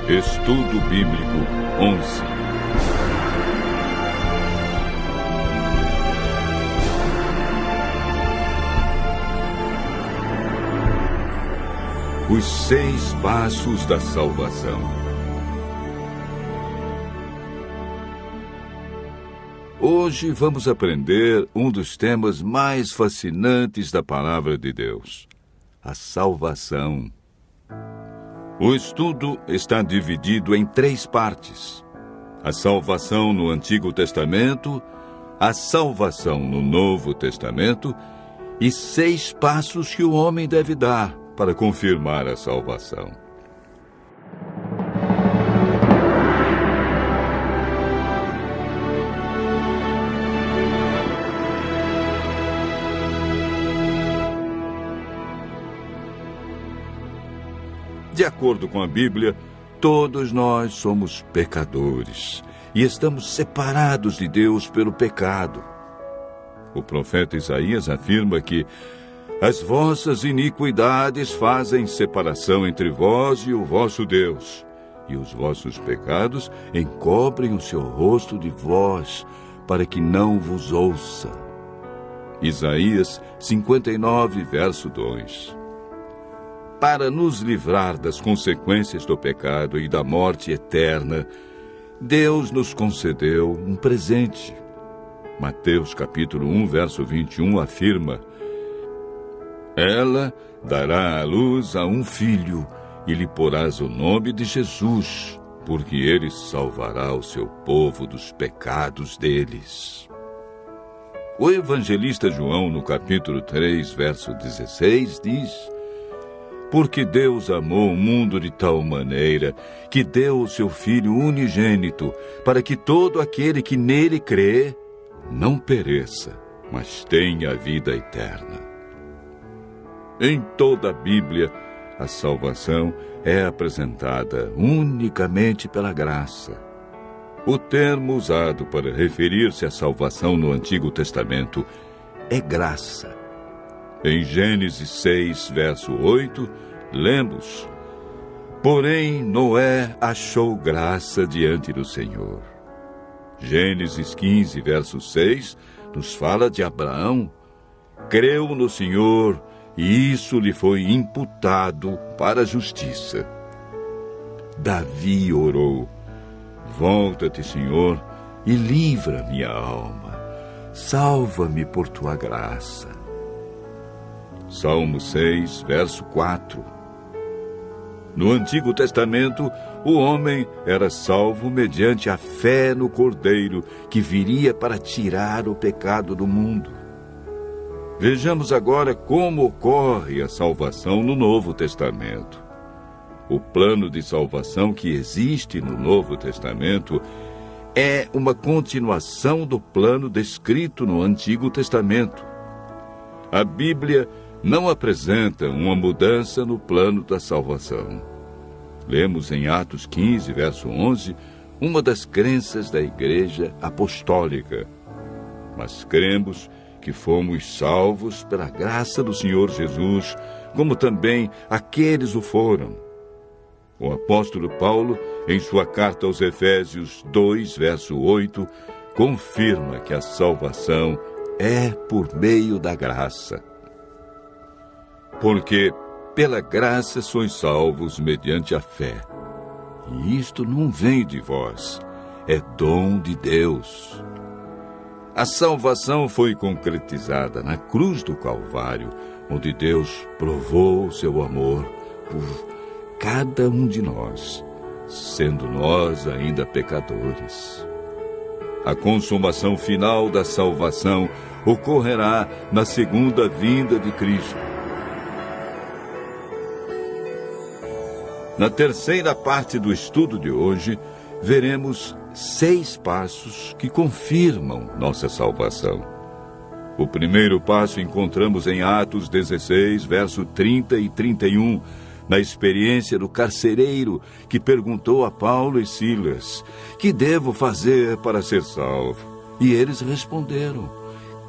Estudo Bíblico 11. Os 6 passos da salvação. Hoje vamos aprender um dos temas mais fascinantes da Palavra de Deus: a salvação. O estudo está dividido em 3 partes: a salvação no Antigo Testamento, a salvação no Novo Testamento e 6 passos que o homem deve dar para confirmar a salvação. De acordo com a Bíblia, todos nós somos pecadores e estamos separados de Deus pelo pecado. O profeta Isaías afirma que as vossas iniquidades fazem separação entre vós e o vosso Deus, e os vossos pecados encobrem o seu rosto de vós, para que não vos ouça. Isaías 59, verso 2. Para nos livrar das consequências do pecado e da morte eterna, Deus nos concedeu um presente. Mateus capítulo 1, verso 21 afirma: ela dará à luz a um filho, e lhe porás o nome de Jesus, porque ele salvará o seu povo dos pecados deles. O evangelista João, no capítulo 3, verso 16, diz: porque Deus amou o mundo de tal maneira que deu o seu Filho unigênito, para que todo aquele que nele crê não pereça, mas tenha a vida eterna. Em toda a Bíblia, a salvação é apresentada unicamente pela graça. O termo usado para referir-se à salvação no Antigo Testamento é graça. Em Gênesis 6, verso 8, lemos: porém, Noé achou graça diante do Senhor. Gênesis 15, verso 6, nos fala de Abraão. Creu no Senhor, e isso lhe foi imputado para a justiça. Davi orou: volta-te, Senhor, e livra minha alma. Salva-me por tua graça. Salmo 6, verso 4. No Antigo Testamento, o homem era salvo mediante a fé no Cordeiro, que viria para tirar o pecado do mundo. Vejamos agora como ocorre a salvação no Novo Testamento. O plano de salvação que existe no Novo Testamento é uma continuação do plano descrito no Antigo Testamento. A Bíblia não apresenta uma mudança no plano da salvação. Lemos em Atos 15, verso 11, uma das crenças da Igreja Apostólica. Mas cremos que fomos salvos pela graça do Senhor Jesus, como também aqueles o foram. O apóstolo Paulo, em sua carta aos Efésios 2, verso 8, confirma que a salvação é por meio da graça. Porque pela graça sois salvos mediante a fé. E isto não vem de vós, é dom de Deus. A salvação foi concretizada na cruz do Calvário, onde Deus provou o seu amor por cada um de nós, sendo nós ainda pecadores. A consumação final da salvação ocorrerá na segunda vinda de Cristo. Na terceira parte do estudo de hoje, veremos 6 passos que confirmam nossa salvação. O primeiro passo encontramos em Atos 16, verso 30 e 31, na experiência do carcereiro que perguntou a Paulo e Silas: que devo fazer para ser salvo? E eles responderam: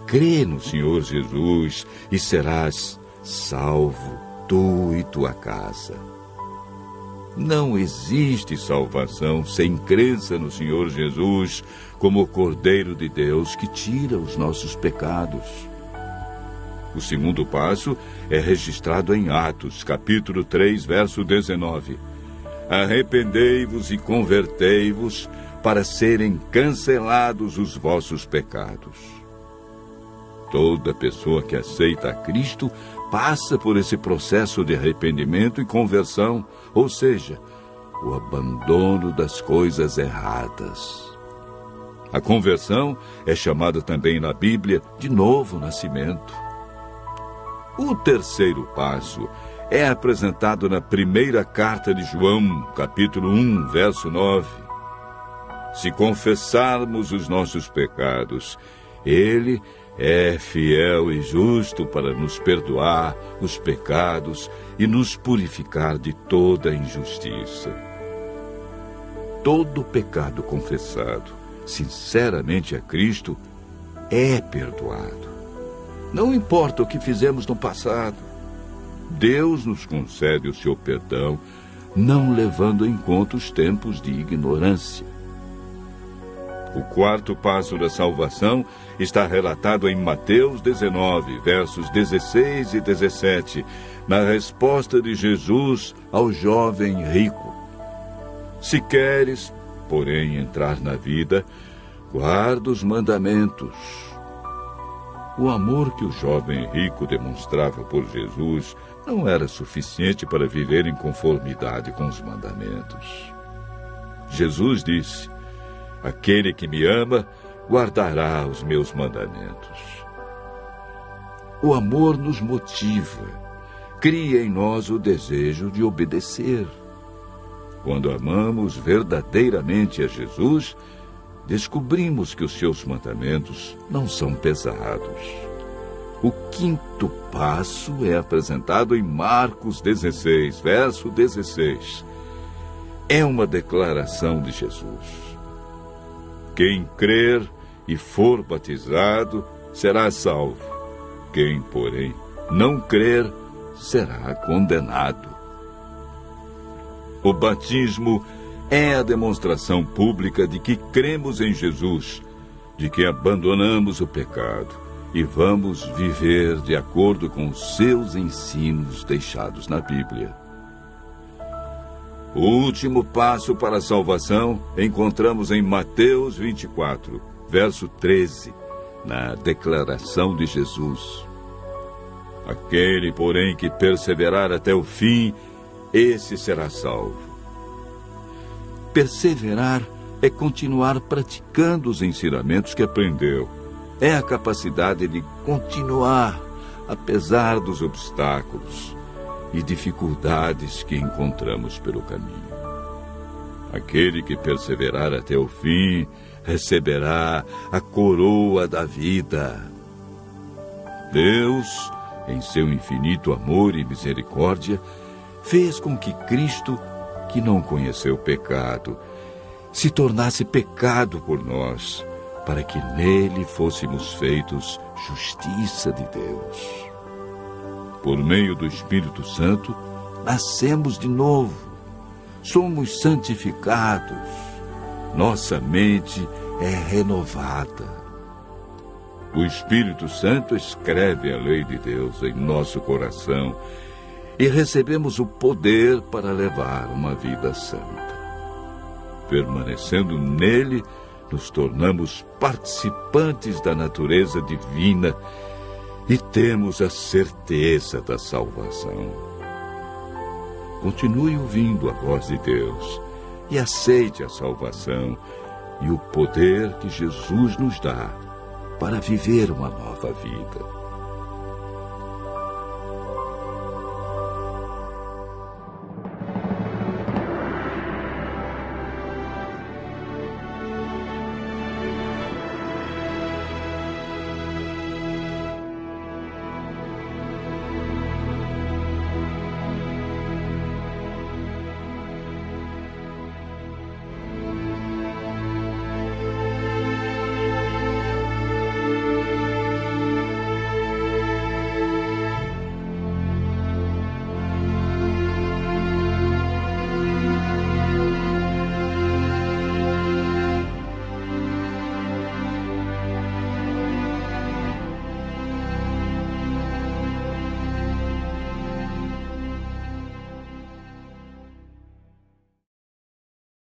crê no Senhor Jesus e serás salvo, tu e tua casa. Não existe salvação sem crença no Senhor Jesus como o Cordeiro de Deus que tira os nossos pecados. O segundo passo é registrado em Atos, capítulo 3, verso 19. Arrependei-vos e convertei-vos para serem cancelados os vossos pecados. Toda pessoa que aceita a Cristo passa por esse processo de arrependimento e conversão, ou seja, o abandono das coisas erradas. A conversão é chamada também na Bíblia de novo nascimento. O terceiro passo é apresentado na primeira carta de João, capítulo 1, verso 9. Se confessarmos os nossos pecados, Ele é fiel e justo para nos perdoar os pecados e nos purificar de toda injustiça. Todo pecado confessado, sinceramente a Cristo, é perdoado. Não importa o que fizemos no passado. Deus nos concede o seu perdão, não levando em conta os tempos de ignorância. O quarto passo da salvação está relatado em Mateus 19, versos 16 e 17, na resposta de Jesus ao jovem rico. Se queres, porém, entrar na vida, guarda os mandamentos. O amor que o jovem rico demonstrava por Jesus não era suficiente para viver em conformidade com os mandamentos. Jesus disse: aquele que me ama, guardará os meus mandamentos. O amor nos motiva, cria em nós o desejo de obedecer. Quando amamos verdadeiramente a Jesus, descobrimos que os seus mandamentos não são pesados. O quinto passo é apresentado em Marcos 16, verso 16. É uma declaração de Jesus. Quem crer e for batizado será salvo. Quem, porém, não crer será condenado. O batismo é a demonstração pública de que cremos em Jesus, de que abandonamos o pecado e vamos viver de acordo com os seus ensinos deixados na Bíblia. O último passo para a salvação encontramos em Mateus 24, verso 13, na declaração de Jesus. Aquele, porém, que perseverar até o fim, esse será salvo. Perseverar é continuar praticando os ensinamentos que aprendeu. É a capacidade de continuar, apesar dos obstáculos e dificuldades que encontramos pelo caminho. Aquele que perseverar até o fim receberá a coroa da vida. Deus, em seu infinito amor e misericórdia, fez com que Cristo, que não conheceu pecado, se tornasse pecado por nós, para que nele fôssemos feitos justiça de Deus. Por meio do Espírito Santo, nascemos de novo, somos santificados, nossa mente é renovada. O Espírito Santo escreve a lei de Deus em nosso coração e recebemos o poder para levar uma vida santa. Permanecendo nele, nos tornamos participantes da natureza divina e temos a certeza da salvação. Continue ouvindo a voz de Deus e aceite a salvação e o poder que Jesus nos dá para viver uma nova vida.